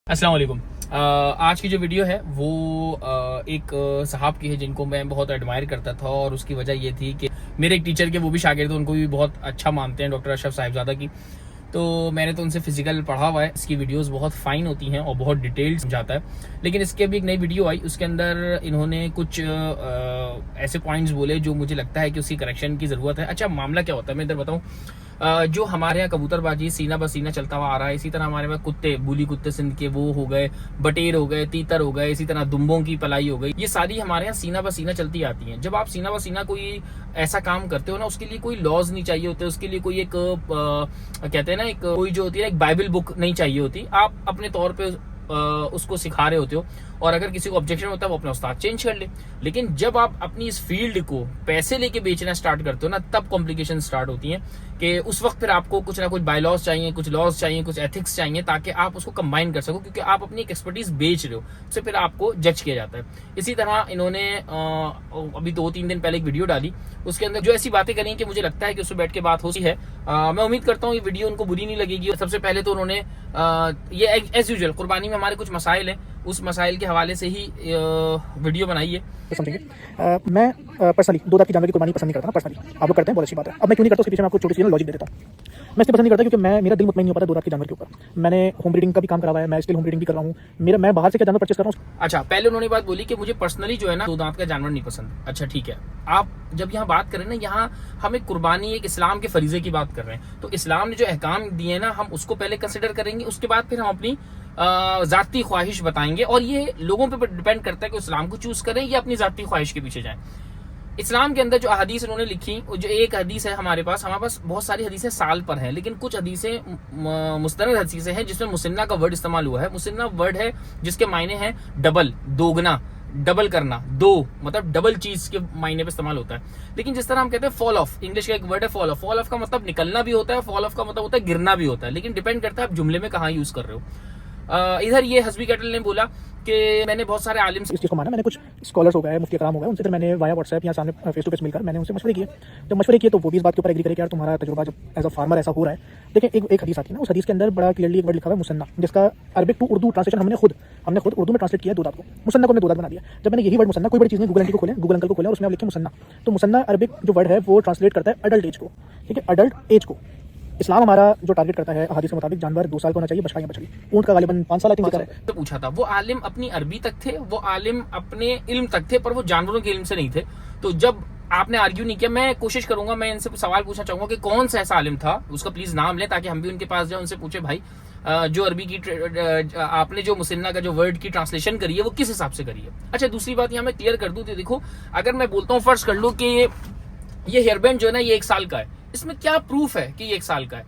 अस्सलाम वालेकुम। आज की जो वीडियो है वो एक साहब की है जिनको मैं बहुत एडमायर करता था और उसकी वजह ये थी कि मेरे एक टीचर के वो भी शागिर्द थे, उनको भी बहुत अच्छा मानते हैं, डॉक्टर अशरफ साहिबजादा की। तो मैंने तो उनसे फिजिकल पढ़ा हुआ है। इसकी वीडियोस बहुत फाइन होती हैं और बहुत डिटेल्ड समझाता है। लेकिन इसके अभी एक नई वीडियो आई, उसके अंदर इन्होंने कुछ ऐसे पॉइंट्स बोले जो मुझे लगता है कि उसकी करेक्शन की ज़रूरत है। अच्छा, मामला क्या होता है मैं इधर बताऊँ। जो हमारे यहाँ कबूतरबाजी सीना बसीना चलता हुआ आ रहा है, इसी तरह हमारे पास कुत्ते, बुली कुत्ते सिंध के वो हो गए, बटेर हो गए, तीतर हो गए, इसी तरह दुम्बों की पलाई हो गई, ये सारी हमारे यहाँ सीना बसीना चलती आती हैं। जब आप सीना बसीना कोई ऐसा काम करते हो ना, उसके लिए कोई लॉज नहीं चाहिए होते, उसके लिए कोई एक कहते हैं ना, एक कोई जो होती है एक बाइबल बुक नहीं चाहिए होती। आप अपने तौर पे उसको सिखा रहे होते हो और अगर किसी को ऑब्जेक्शन होता है वो अपना उस्ताद चेंज कर ले। लेकिन जब आप अपनी इस फील्ड को पैसे लेके बेचना स्टार्ट करते हो ना, तब कॉम्प्लिकेशन स्टार्ट होती हैं कि उस वक्त फिर आपको कुछ ना कुछ बायलॉज चाहिए, कुछ लॉज चाहिए, कुछ एथिक्स चाहिए, ताकि आप उसको कंबाइन कर सको, क्योंकि आप अपनी एक एक्सपर्टीज बेच रहे हो, उससे फिर आपको जज किया जाता है। इसी तरह इन्होंने अभी 2-3 दिन पहले एक वीडियो डाली, उसके अंदर जो ऐसी बातें करी कि मुझे लगता है कि उससे बैठ के बात होती है। मैं उम्मीद करता हूँ ये वीडियो उनको बुरी नहीं लगेगी। सबसे पहले तो उन्होंने ये एज यूजुअल कुर्बानी में हमारे कुछ मसाइल हैं, उस मसाइल के हवाले से ही वीडियो बनाई है। तो समझेंगे। मैं पर्सनली दो दांत की जानवर की कुर्बानी पसंद नहीं करता ना। पर्सनली आप लोग करते हैं, बहुत अच्छी बात है। अब मैं क्यों नहीं करता उसके पीछे मैं आपको छोटी सी लॉजिक दे देता हूँ। मैं इसलिए पसंद नहीं करता क्योंकि मेरा दिल मुतमईन नहीं हो पाता दो दांत के जानवर के ऊपर। मैंने होम ब्रीडिंग का भी काम करा हुआ है, मैं स्टिल होम ब्रीडिंग भी कर रहा हूँ। मैं बाहर से क्या जानवर परचेस कर रहा हूँ। अच्छा, पहले उन्होंने बात बोली कि मुझे पर्सनली जो है ना, दो दांत का जानवर नहीं पसंद। अच्छा ठीक है, आप जब यहाँ बात करें ना, यहाँ हम एक कुर्बानी, एक इस्लाम के फरीजे की बात कर रहे हैं, तो इस्लाम ने जो अहकाम दिए ना, हम उसको पहले कंसिडर करेंगे, उसके बाद फिर हम अपनी जाती ख्वाहिश बताएंगे। और ये लोगों पे डिपेंड करता है कि इस्लाम को चूज करें या अपनी जाती ख्वाहिश के पीछे जाएं। इस्लाम के अंदर जो हदीस उन्होंने लिखी, जो एक हदीस है हमारे पास बहुत सारी हदीसें साल पर हैं, लेकिन कुछ हदीसें मुस्तनद हदीसें हैं जिसमें मुसन्ना का वर्ड इस्तेमाल हुआ है। मुसन्ना वर्ड है जिसके मायने हैं डबल, दोगुना, डबल करना, दो, मतलब डबल चीज के मायने पे इस्तेमाल होता है। लेकिन जिस तरह हम कहते हैं फॉल ऑफ, इंग्लिश का एक वर्ड है फॉल ऑफ। फॉल ऑफ का मतलब निकलना भी होता है, फॉल ऑफ का मतलब होता है गिरना भी होता है, लेकिन डिपेंड करता है आप जुमले में कहाँ यूज कर रहे हो। इधर ये हस्बी कैटल ने बोला कि मैंने बहुत सारे आलिम इस चीज़ को माना। मैंने कुछ स्कॉलर्स हो गए, मुफ्ती कराम हो गए, उनसे फिर मैंने वाया व्हाट्सएप या सामने फेस टू फेस मिलकर मैंने उनसे मशवरे किए। जब मशवरे किए तो वो भी इस बात के ऊपर एग्री करे कि यार तुम्हारा तजुर्बा जब एज अ फार्मर ऐसा हो रहा है। देखिए एक हदीस आती है ना, उस हदीस के अंदर बड़ा क्लियरली एक वर्ड लिखा हुआ है मुसन्ना, जिसका अरबिक टू उर्दू ट्रांसलेशन हमने खुद उर्दू में ट्रांसलेट किया दो दांत को। मुसन्ना को हमने दो दांत बना दिया। जब मैंने यही वर्ड मुसन्ना, कोई बड़ी चीज़ नहीं, गूगल आंटी को खोलें, गूगल अंकल को खोलें और उसमें आप लिखें मुसन्ना, तो मुसन्ना अरबिक जो वर्ड है वो ट्रांसलेट करता है अडल्ट एज को। ठीक है, अडल्ट एज को। इस्लाम हमारा जो टारगेट करता है हदीस के मुताबिक जानवर 2 साल का होना चाहिए, बछड़ा या बछड़ी। ऊंट का गालिबन 5 साल है। तो पूछा था, वो आलिम अपनी अरबी तक थे, वो आलिम अपने इल्म तक थे, पर वो जानवरों के इल्म से नहीं थे। तो जब आपने आर्ग्यू नहीं किया, मैं कोशिश करूंगा, मैं इनसे सवाल पूछना चाहूंगा कि कौन सा ऐसा आलिम था, उसका प्लीज नाम ले, ताकि हम भी उनके पास जाए, उनसे पूछे भाई जो अरबी की आपने जो मुसन्ना का जो वर्ड की ट्रांसलेशन करी है वो किस हिसाब से करी है। अच्छा, दूसरी बात यहाँ मैं क्लियर कर दूं, तो देखो, अगर मैं बोलता हूँ, फर्ज कर लो कि ये हेयरबैंड जो है ना ये 1 साल का है, इसमें क्या प्रूफ है कि ये 1 साल का है?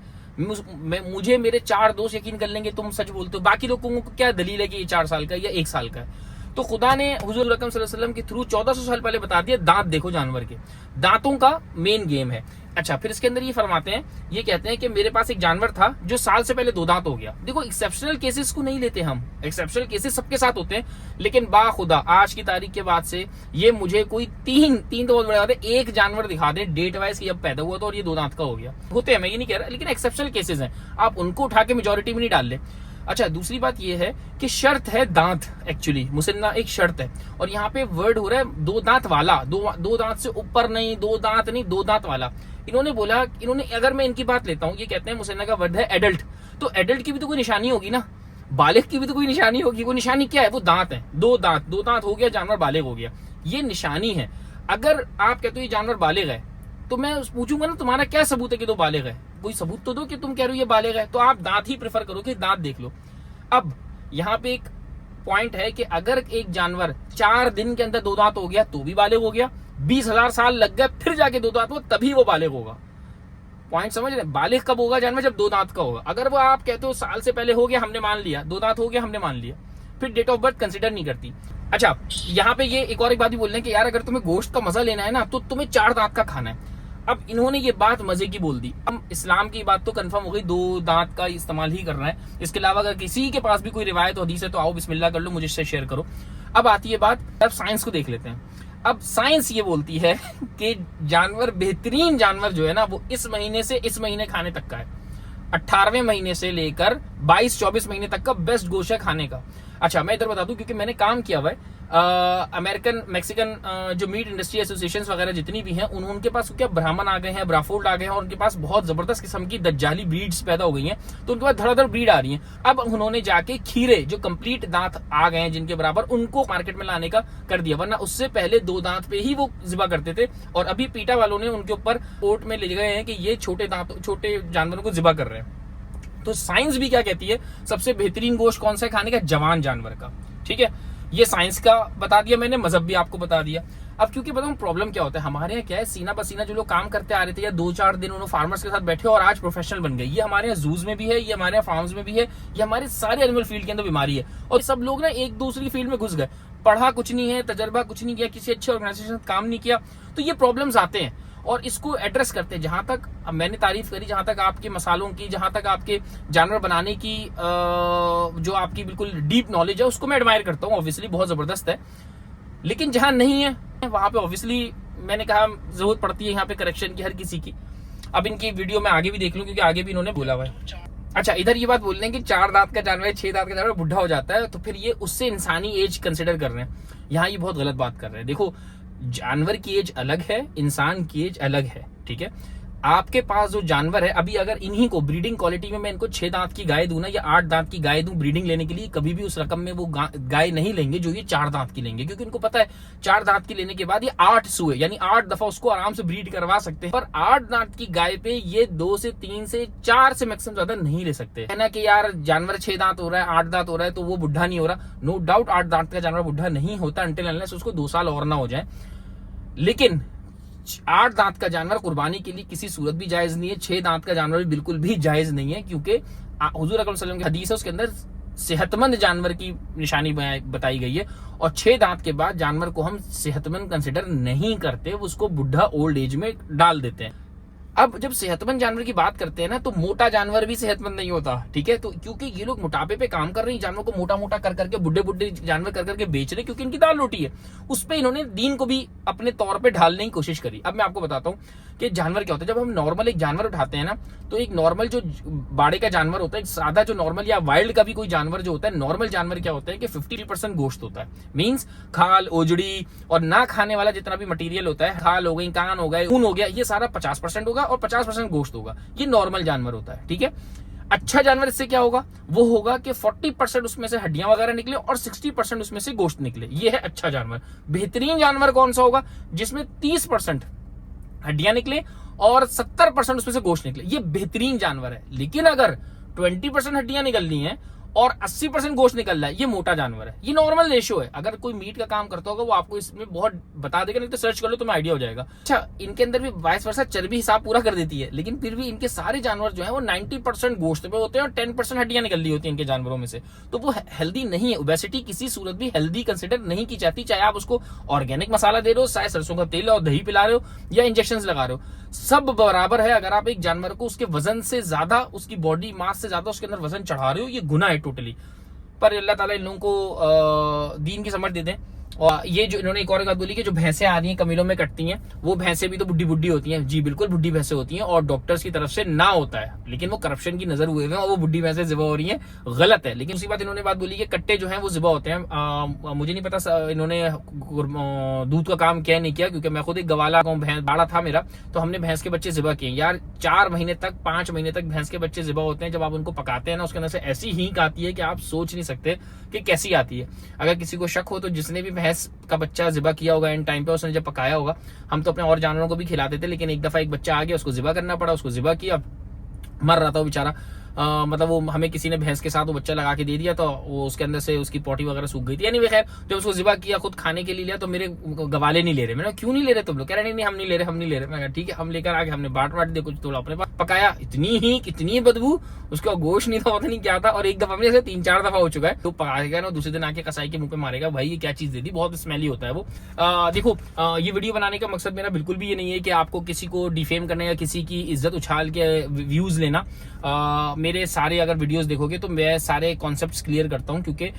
मुझे मेरे 4 दोस्त यकीन कर लेंगे तुम सच बोलते हो, बाकी लोगों को क्या दलील है कि ये 4 साल का है या 1 साल का है? तो खुदा ने हुजूर अकरम सल्लल्लाहु अलैहि वसल्लम के थ्रू 1400 साल पहले बता दिया, दांत देखो जानवर के, दांतों का मेन गेम है। अच्छा, फिर इसके अंदर ये फरमाते हैं, ये कहते हैं कि मेरे पास एक जानवर था जो साल से पहले 2 दांत हो गया। देखो, एक्सेप्शनल केसेस को नहीं लेते हम, एक्सेप्शनल केसेस सबके साथ होते हैं, लेकिन बाखुदा आज की तारीख के बाद से ये मुझे कोई तीन तो बहुत बड़े बात है, एक जानवर दिखा दे डेट वाइज की अब पैदा हुआ था और ये 2 दांत का हो गया। होते हैं, मैं ये नहीं कह रहा, लेकिन एक्सेप्शनल केसेस हैं, आप उनको उठा के मेजोरिटी में नहीं डाल ले। अच्छा, दूसरी बात यह है कि शर्त है दांत, एक्चुअली मुसन्ना एक शर्त है, और यहाँ पे वर्ड हो रहा है 2 दांत वाला, दो दांत से ऊपर नहीं, 2 दांत नहीं, 2 दांत वाला। इन्होंने बोला, अगर मैं इनकी बात लेता हूँ, ये कहते हैं मुसन्ना का वर्ड है एडल्ट, तो एडल्ट की भी तो कोई निशानी होगी ना, बालिग की भी तो कोई निशानी होगी। वो निशानी क्या है? वो दांत है, 2 दांत हो गया, जानवर बालिग हो गया, ये निशानी है। अगर आप कहते हो ये जानवर बालिग है, तो मैं पूछूंगा ना तुम्हारा क्या सबूत है कि 2 बालिग है? कोई सबूत तो दो कि तुम कह रहे हो ये बालिग है, तो आप दांत ही प्रेफर करो कि दांत देख लो। अब यहाँ पे एक पॉइंट है कि अगर एक जानवर 4 दिन के अंदर 2 दांत हो गया तो भी बालिग हो गया, 20,000 साल लग गए फिर जाके 2 दांत हो, तभी वो बालिग होगा। पॉइंट समझ रहे? बालिग कब होगा जानवर? जब 2 दांत का होगा। अगर वो आप कहते हो साल से पहले हो गया, हमने मान लिया, 2 दांत हो गया, हमने मान लिया, फिर डेट ऑफ बर्थ कंसिडर नहीं करती। अच्छा, यहाँ पे ये एक और एक बात भी बोल रहे हैं कि यार अगर तुम्हें गोश्त का मजा लेना है ना, तो तुम्हें 4 दांत का खाना है। अब इन्होंने ये बात मजे की बोल दी। हम इस्लाम की बात तो कंफर्म हो गई, 2 दांत का इस्तेमाल ही करना है। इसके अलावा अगर किसी के पास भी कोई रिवायत हदीस है तो आओ बिस्मिल्लाह कर लो, मुझे इससे शेयर करो। अब आती है बात, अब साइंस को देख लेते हैं। अब साइंस ये बोलती है कि जानवर, बेहतरीन जानवर जो है ना, वो इस महीने से इस महीने खाने तक का है। 18वें महीने से लेकर 22-24 महीने तक का बेस्ट गोश्त है खाने का। अच्छा, मैं इधर बता दूं क्योंकि मैंने काम किया हुआ है अमेरिकन मैक्सिकन जो मीट इंडस्ट्री एसोसिएशन वगैरह जितनी भी हैं उनके पास क्या ब्राह्मण आ गए हैं, ब्राफोल्ड आ गए हैं और उनके पास बहुत जबरदस्त किस्म की दज्जाली ब्रीड्स पैदा हो गई हैं, तो उनके पास धड़ाधड़ ब्रीड आ रही हैं। अब उन्होंने जाके खीरे जो कंप्लीट दांत आ गए हैं जिनके बराबर, उनको मार्केट में लाने का कर दिया, वरना उससे पहले 2 दांत पे ही वो जिबा करते थे और अभी पीटा वालों ने उनके ऊपर कोर्ट में ले गए हैं कि ये छोटे जानवरों को जिबा कर रहे हैं। तो साइंस भी क्या कहती है, सबसे बेहतरीन गोश्त कौन सा है खाने का, जवान जानवर का। ठीक है, ये साइंस का बता दिया मैंने, मजहब भी आपको बता दिया। अब क्योंकि बताऊं प्रॉब्लम क्या होता है, हमारे यहाँ क्या है, सीना पसीना जो लोग काम करते आ रहे थे या 2-4 दिन उन्होंने फार्मर्स के साथ बैठे और आज प्रोफेशनल बन गए, ये हमारे यहाँ जूज में भी है, ये हमारे यहाँ फार्म्स में भी है, ये हमारे सारे एनिमल फील्ड के अंदर बीमारी है। और सब लोग ना एक दूसरी फील्ड में घुस गए, पढ़ा कुछ नहीं है, तजर्बा कुछ नहीं किया, किसी अच्छे ऑर्गेनाइजेशन काम नहीं किया, तो ये प्रॉब्लम्स आते हैं और इसको एड्रेस करते हैं। जहां तक मैंने तारीफ करी, जहां तक आपके मसालों की, जहां तक आपके जानवर बनाने की जो आपकी बिल्कुल डीप नॉलेज है, उसको मैं एडमायर करता हूँ, ऑब्वियसली बहुत जबरदस्त है। लेकिन जहां नहीं है वहां पे ऑब्वियसली मैंने कहा जरूरत पड़ती है यहाँ पे करेक्शन की, हर किसी की। अब इनकी वीडियो में आगे भी देख लूं क्योंकि आगे भी इन्होंने बोला हुआ है। अच्छा, इधर ये बात बोल रहे हैं कि 4 दांत का जानवर, 6 दांत का जानवर बुढ़ा हो जाता है, तो फिर ये उससे इंसानी एज कंसिडर कर रहे हैं। यहाँ ये बहुत गलत बात कर रहे हैं। देखो, जानवर की एज अलग है, इंसान की एज अलग है। ठीक है, आपके पास जो जानवर है, अभी अगर इन्हीं को ब्रीडिंग क्वालिटी में मैं इनको 6 दांत की गाय दूं ना या 8 दांत की गाय दूं ब्रीडिंग लेने के लिए, कभी भी उस रकम में वो गाय नहीं लेंगे जो ये 4 दांत की लेंगे, क्योंकि उनको पता है 4 दांत की लेने के बाद ये 8 सुए यानी 8 दफा उसको आराम से ब्रीड करवा सकते हैं। पर 8 दांत की गाय पे ये 2 से 3 से 4 से मैक्सिमम ज्यादा नहीं ले सकते। है ना कि यार जानवर 6 दांत हो रहा है, 8 दांत हो रहा है तो वो बुढ़ा नहीं हो रहा। नो डाउट 8 दांत का जानवर बुढ़ा नहीं होता अंटिल अनलेस उसको 2 साल और ना हो जाए। लेकिन 8 दांत का जानवर कुर्बानी के लिए किसी सूरत भी जायज नहीं है, 6 दांत का जानवर भी बिल्कुल भी जायज नहीं है, क्योंकि हुजूर अकरम सल्लल्लाहु अलैहि वसल्लम की हदीस है, उसके अंदर सेहतमंद जानवर की निशानी बताई गई है। और 6 दांत के बाद जानवर को हम सेहतमंद कंसिडर नहीं करते, उसको बुढ़ा ओल्ड एज में डाल देते हैं। अब जब सेहतमंद जानवर की बात करते हैं ना, तो मोटा जानवर भी सेहतमंद नहीं होता। ठीक है, तो क्योंकि ये लोग मोटापे पे काम कर रहे हैं, जानवर को मोटा मोटा कर करके, बुढ़े बुढ़े जानवर कर करके बेच रहे, क्योंकि इनकी दाल रोटी है। उस पे इन्होंने दीन को भी अपने तौर पे ढालने की कोशिश करी। अब मैं आपको बताता हूँ कि जानवर क्या होता है। जब हम नॉर्मल एक जानवर उठाते हैं ना, तो एक नॉर्मल जो बाड़े का जानवर होता है, एक सादा जो नॉर्मल या वाइल्ड का भी कोई जानवर जो होता है, नॉर्मल जानवर क्या होता है कि 50% गोश्त होता है। मीन्स खाल, ओजड़ी और ना खाने वाला जितना भी मटेरियल होता है, खाल हो गई, कान हो गए, खून हो गया, ये सारा 50% होगा और 50% गोश्त होगा। ये नॉर्मल जानवर होता है। ठीक है, अच्छा जानवर इससे क्या होगा, वो होगा कि 40% उसमें से हड्डियां वगैरह निकले और 60% उसमें से गोश्त निकले। ये है अच्छा जानवर। बेहतरीन जानवर कौन सा होगा, जिसमें 30% हड्डियां निकले और 70% उसमें से गोश्त निकले। ये बेहतरीन जानवर है। लेकिन अगर 20% हड्डियां निकल रही हैं और 80% गोश्त निकल रहा है, ये मोटा जानवर है। ये नॉर्मल रेशियो है। अगर कोई मीट का काम करता होगा वो आपको इसमें बहुत बता देगा, नहीं तो सर्च कर लो तो आइडिया हो जाएगा। अच्छा, इनके अंदर भी वाइस वर्सा चर्बी हिसाब पूरा कर देती है, लेकिन फिर भी इनके सारे जानवर जो है वो 90% गोश्त पे होते हैं और 10% हड्डियां निकल रही होती है इनके जानवरों में से। तो वो हेल्दी नहीं है। ओबेसिटी किसी सूरत भी हेल्दी कंसिडर नहीं की जाती, चाहे आप उसको ऑर्गेनिक मसाला दे रहे हो, चाहे सरसों का तेल और दही पिला रहे हो या इंजेक्शन लगा रहे हो, सब बराबर है। अगर आप एक जानवर को उसके वजन से ज्यादा, उसकी बॉडी मास से ज्यादा उसके अंदर वजन चढ़ा रहे हो, ये गुनाह है टोटली। पर अल्लाह ताला इन लोगों को दीन की समझ दे दें। और ये जो इन्होंने एक और बात बोली कि जो भैंसें आ रही हैं कमीलों में कटती हैं, वो भैंसें भी तो बुढ़ी बुढ़ी होती हैं। जी बिल्कुल, बुढ़ी भैंसें होती हैं और डॉक्टर्स की तरफ से ना होता है, लेकिन वो करप्शन की नजर हुए हुए हैं और वो बुढ़ी भैंसें जिबा हो रही हैं, गलत है। लेकिन उसी बात इन्होंने बात बोली कि कट्टे जो हैं वो जिबा होते हैं। मुझे नहीं पता इन्होंने दूध का काम किया नहीं किया, क्योंकि मैं खुद एक गवाला बाड़ा था मेरा, तो हमने भैंस के बच्चे जिबा किए। यार 4 महीने तक, 5 महीने तक भैंस के बच्चे जिबा होते हैं। जब आप उनको पकाते हैं ना, उसके अंदर से ऐसी हींक आती है कि आप सोच नहीं सकते कि कैसी आती है। अगर किसी को शक हो तो जिसने भी भैंस का बच्चा जिबा किया होगा इन टाइम पे, उसने जब पकाया होगा, हम तो अपने और जानवरों को भी खिलाते थे, लेकिन एक दफा एक बच्चा आ गया, उसको जिबा करना पड़ा, उसको जिबा किया, मर रहा था वो बेचारा। मतलब वो हमें किसी ने भैंस के साथ वो बच्चा लगा के दे दिया, तो वो उसके अंदर से उसकी पोटी वगैरह सूख गई थी। यानी खैर जब उसको जिबा किया, खुद खाने के लिए लिया, तो मेरे गवाले नहीं ले रहे। मैंने क्यों नहीं ले रहे तुम लोग? कह रहे नहीं हम नहीं ले रहे, हम नहीं ले रहे। मैं ठीक है, हम लेकर आगे, हमने बाट दिया, कुछ थोड़ा अपने पास पकाया, इतनी ही कितनी बदबू, उसका गोश्त नहीं था, पता नहीं क्या था। और एक दफा मेरे 3-4 दफा हो चुका है, तो पकाएगा ना, दूसरे दिन आके कसाई के मुंह पे मारेगा, भाई ये क्या चीज दे दी, बहुत स्मेली होता है वो। देखो, ये वीडियो बनाने का मकसद मेरा बिल्कुल भी ये नहीं है कि आपको किसी को डिफेम करने या किसी की इज्जत उछाल के व्यूज लेना। मेरे सारे अगर वीडियोस देखोगे तो मैं सारे कॉन्सेप्ट्स क्लियर करता हूं, क्योंकि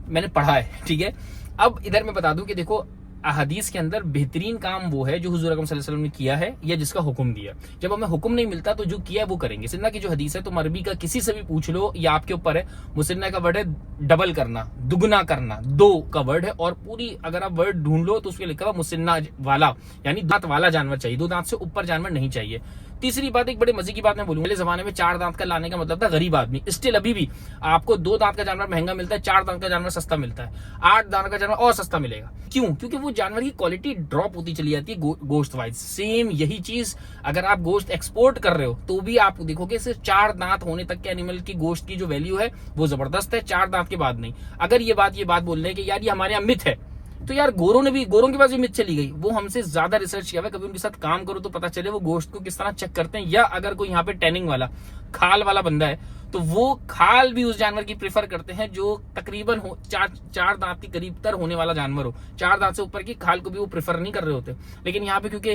मैंने पढ़ा है। ठीक है, अब इधर मैं बता दूं कि देखो, हदीस के अंदर बेहतरीन काम वो है जो हुजूर अकरम सल्लल्लाहु अलैहि वसल्लम ने किया है या जिसका हुक्म दिया। जब हमें हुक्म नहीं मिलता तो जो किया है वो करेंगे। सिन्ना की जो हदीस है तुम अरबी का किसी से भी पूछ लो, या आपके ऊपर है। मुसन्ना का वर्ड है डबल करना, दुगना करना, 2 का वर्ड है, और पूरी अगर आप वर्ड ढूंढ लो तो उसमें लिखा हुआ मुसन्ना वाला, यानी दांत वाला जानवर चाहिए, 2 दांत से ऊपर जानवर नहीं चाहिए। तीसरी बात, एक बड़े मजे की बात मैं बोलूंगा, पहले जमाने में 4 दांत का लाने का मतलब था गरीब आदमी। स्टिल अभी भी आपको 2 दांत का जानवर महंगा मिलता है, 4 दांत का जानवर सस्ता मिलता है, 8 दांत का जानवर और सस्ता मिलेगा। क्यों? क्योंकि वो जानवर की क्वालिटी ड्रॉप होती चली जाती है गोश्त वाइज। सेम यही चीज अगर आप गोश्त एक्सपोर्ट कर रहे हो तो भी आप देखोगे सिर्फ 4 दांत होने तक के एनिमल की गोश्त की जो वैल्यू है वो जबरदस्त है, 4 दांत के बाद नहीं। अगर ये बात बोल रहे हैं कि यार ये हमारे यहाँ मिथ है, तो यार गोरों के पास भी मिथ चली गई। वो हमसे ज्यादा रिसर्च किया हुआ, कभी उनके साथ काम करो तो पता चले वो गोश्त को किस तरह चेक करते हैं। या अगर कोई यहाँ पे टैनिंग वाला, खाल वाला बंदा है तो वो खाल भी उस जानवर की प्रेफर करते हैं जो तकरीबन हो 4 दांत के करीब तर होने वाला जानवर हो। 4 दांत से ऊपर की खाल को भी वो प्रेफर नहीं कर रहे होते। लेकिन यहाँ पे क्योंकि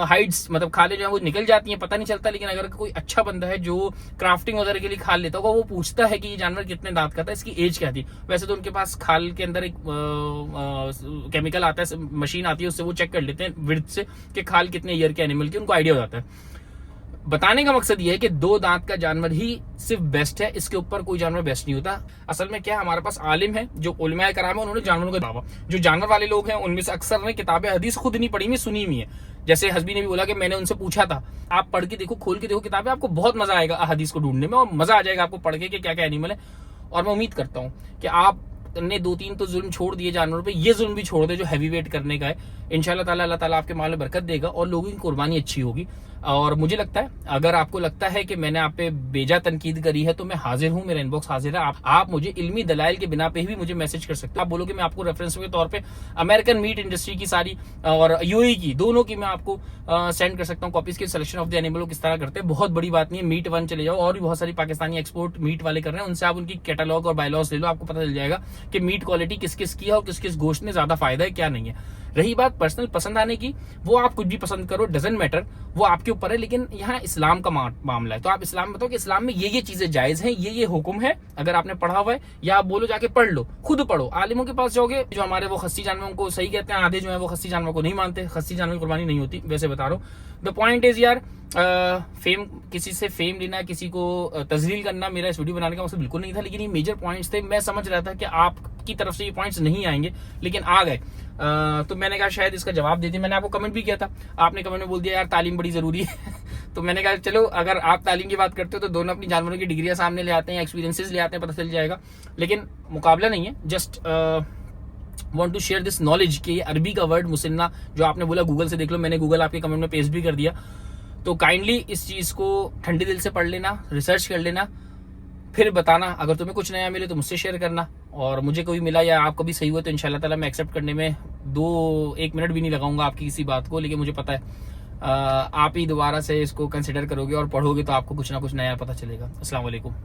हाइट्स मतलब खाले जो है वो निकल जाती हैं, पता नहीं चलता। लेकिन अगर कोई अच्छा बंदा है जो क्राफ्टिंग वगैरह के लिए खाल लेता होगा, वो पूछता है कि ये जानवर कितने दांत का था, इसकी एज क्या थी। वैसे तो उनके पास खाल के अंदर एक केमिकल आता है, मशीन आती है, उससे वो चेक कर लेते हैं विड्थ से कि खाल कितने ईयर के एनिमल की, उनको आइडिया हो जाता है। बताने का मकसद ये है कि 2 दांत का जानवर ही सिर्फ बेस्ट है, इसके ऊपर कोई जानवर बेस्ट नहीं होता। असल में क्या, हमारे पास आलिम है जो उलमाए कराम है, उन्होंने जानवरों का दावा। जो जानवर वाले लोग हैं उनमें से अक्सर ने किताबें हदीस खुद नहीं पढ़ी हुई, सुनी हुई है। जैसे हस्बी ने भी बोला कि मैंने उनसे पूछा था, आप पढ़ के देखो, खोल के देखो किताबें, आपको बहुत मजा आएगा हदीस को ढूंढने में, और मजा आ जाएगा आपको पढ़ के कि क्या क्या एनिमल है। और मैं उम्मीद करता हूँ कि आप ने 2-3 तो जुल्म छोड़ दिए जानवरों पे, ये जुल्म भी छोड़ दे जो हैवी वेट करने का है। इंशाल्लाह ताला अल्लाह ताला आपके माल में बरकत देगा और लोगों की कुर्बानी अच्छी होगी। और मुझे लगता है अगर आपको लगता है कि मैंने आप पे बेजा तनकीद करी है तो मैं हाजिर हूं, मेरा इनबॉक्स हाजिर है। आप मुझे इल्मी दलाइल के बिना पे ही मुझे मैसेज कर सकते हो। आप बोलो कि मैं आपको रेफरेंस के तौर पे अमेरिकन मीट इंडस्ट्री की सारी और यूएई की दोनों की मैं आपको सेंड कर सकता हूँ कॉपीज की। सिलेक्शन ऑफ द एनिमल किस तरह करते हैं, बहुत बड़ी बात नहीं है। मीट वन चले जाओ, और भी बहुत सारी पाकिस्तानी एक्सपोर्ट मीट वाले कर रहे हैं, उनसे आप उनकी कैटलॉग और बायलॉज ले लो, आपको पता चल जाएगा कि मीट क्वालिटी किस किस की है और किस किस गोश्त में ज्यादा फायदा है क्या नहीं है। रही बात पर्सनल पसंद आने की, वो आप कुछ भी पसंद करो, डजंट मैटर, वो आपके ऊपर है। लेकिन यहाँ इस्लाम का मामला है, तो आप इस्लाम बताओ कि इस्लाम में ये चीजें जायज हैं, ये हुक्म है। अगर आपने पढ़ा हुआ है, या आप बोलो जाके पढ़ लो, खुद पढ़ो, आलिमों के पास जाओगे। जो हमारे वो खस्सी जानवरों को सही कहते हैं, आधे जो है वो खस्सी जानवर को नहीं मानते, खस्सी जानवर की कुर्बानी नहीं होती। वैसे बता रहा हूँ, द पॉइंट इज यार, फेम, किसी से फेम लेना, किसी को तजलील करना मेरा इस वीडियो बनाने का मकसद बिल्कुल नहीं था। लेकिन ये मेजर पॉइंट्स थे, मैं समझ रहा था कि आपकी तरफ से ये पॉइंट्स नहीं आएंगे, लेकिन आ गए। तो मैंने कहा शायद इसका जवाब दे दिया। मैंने आपको कमेंट भी किया था, आपने कमेंट में बोल दिया यार तालीम बड़ी जरूरी है तो मैंने कहा चलो अगर आप तालीम की बात करते हो तो दोनों अपनी जानवरों की डिग्रियां सामने ले आते हैं, एक्सपीरियंसेस ले आते हैं, पता चल जाएगा। लेकिन मुकाबला नहीं है, just want to share this knowledge कि ये अरबी का वर्ड मुसन्ना जो आपने बोला गूगल से देख लो, मैंने गूगल आपके कमेंट में पेस्ट भी कर दिया। तो काइंडली इस चीज को ठंडे दिल से पढ़ लेना, रिसर्च कर लेना, फिर बताना। अगर तुम्हें कुछ नया मिले तो मुझसे शेयर करना, और मुझे कोई मिला या आप कभी सही हुआ तो इंशाल्लाह ताला मैं एक्सेप्ट करने में 1 मिनट भी नहीं लगाऊंगा आपकी किसी बात को। लेकिन मुझे पता है आप ही दोबारा से इसको कंसिडर करोगे और पढ़ोगे तो आपको कुछ ना कुछ नया पता चलेगा। अस्सलाम वालेकुम।